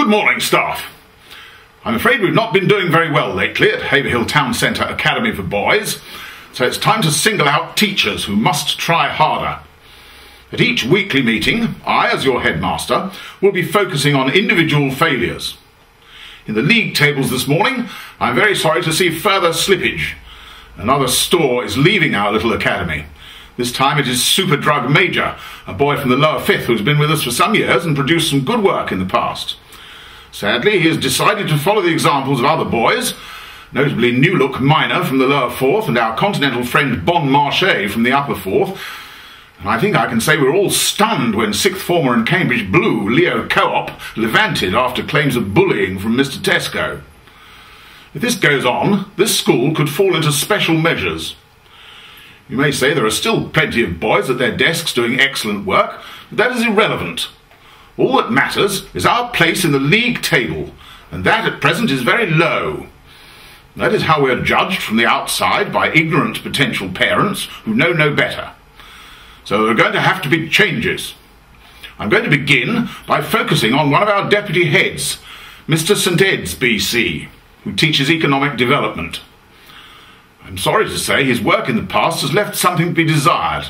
Good morning, staff. I'm afraid we've not been doing very well lately at Haverhill Town Centre Academy for Boys, so it's time to single out teachers who must try harder. At each weekly meeting, I, as your headmaster, will be focusing on individual failures. In the league tables this morning, I'm very sorry to see further slippage. Another store is leaving our little academy. This time it is Superdrug Major, a boy from the lower fifth who's been with us for some years and produced some good work in the past. Sadly, he has decided to follow the examples of other boys, notably New Look Minor from the lower fourth and our continental friend Bon Marché from the upper fourth. And I think I can say we're all stunned when sixth former and Cambridge Blue, Leo Co-op, levanted after claims of bullying from Mr. Tesco. If this goes on, this school could fall into special measures. You may say there are still plenty of boys at their desks doing excellent work, but that is irrelevant. All that matters is our place in the league table, and that at present is very low. That is how we are judged from the outside by ignorant potential parents who know no better. So there are going to have to be changes. I'm going to begin by focusing on one of our deputy heads, Mr. St Ed's BC, who teaches economic development. I'm sorry to say his work in the past has left something to be desired.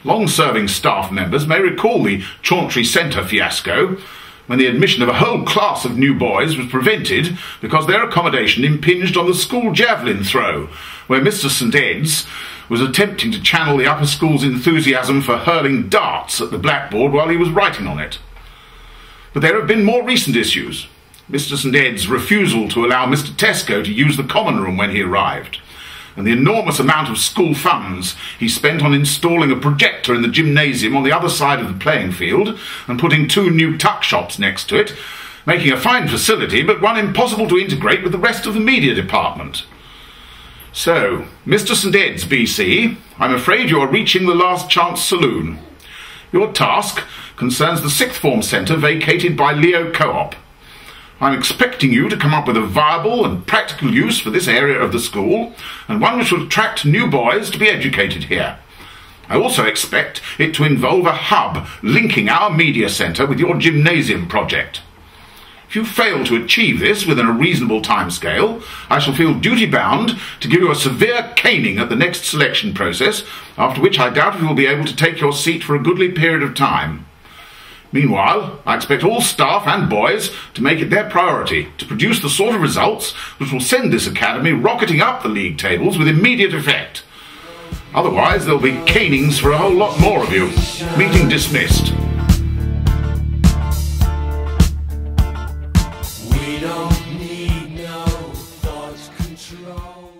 Long-serving staff members may recall the Chauntry Centre fiasco, when the admission of a whole class of new boys was prevented because their accommodation impinged on the school javelin throw, where Mr. St Ed's was attempting to channel the upper school's enthusiasm for hurling darts at the blackboard while he was writing on it. But there have been more recent issues. Mr. St Ed's refusal to allow Mr. Tesco to use the common room when he arrived, and the enormous amount of school funds he spent on installing a projector in the gymnasium on the other side of the playing field and putting 2 new tuck shops next to it, making a fine facility but one impossible to integrate with the rest of the media department. So, Mr. St Ed's BC, I'm afraid you are reaching the last chance saloon. Your task concerns the sixth form centre vacated by Leo Co-op. I'm expecting you to come up with a viable and practical use for this area of the school, and one which will attract new boys to be educated here. I also expect it to involve a hub linking our media centre with your gymnasium project. If you fail to achieve this within a reasonable timescale, I shall feel duty-bound to give you a severe caning at the next selection process, after which I doubt if you will be able to take your seat for a goodly period of time. Meanwhile, I expect all staff and boys to make it their priority to produce the sort of results which will send this academy rocketing up the league tables with immediate effect. Otherwise, there'll be canings for a whole lot more of you. Meeting dismissed. We don't need no thought control.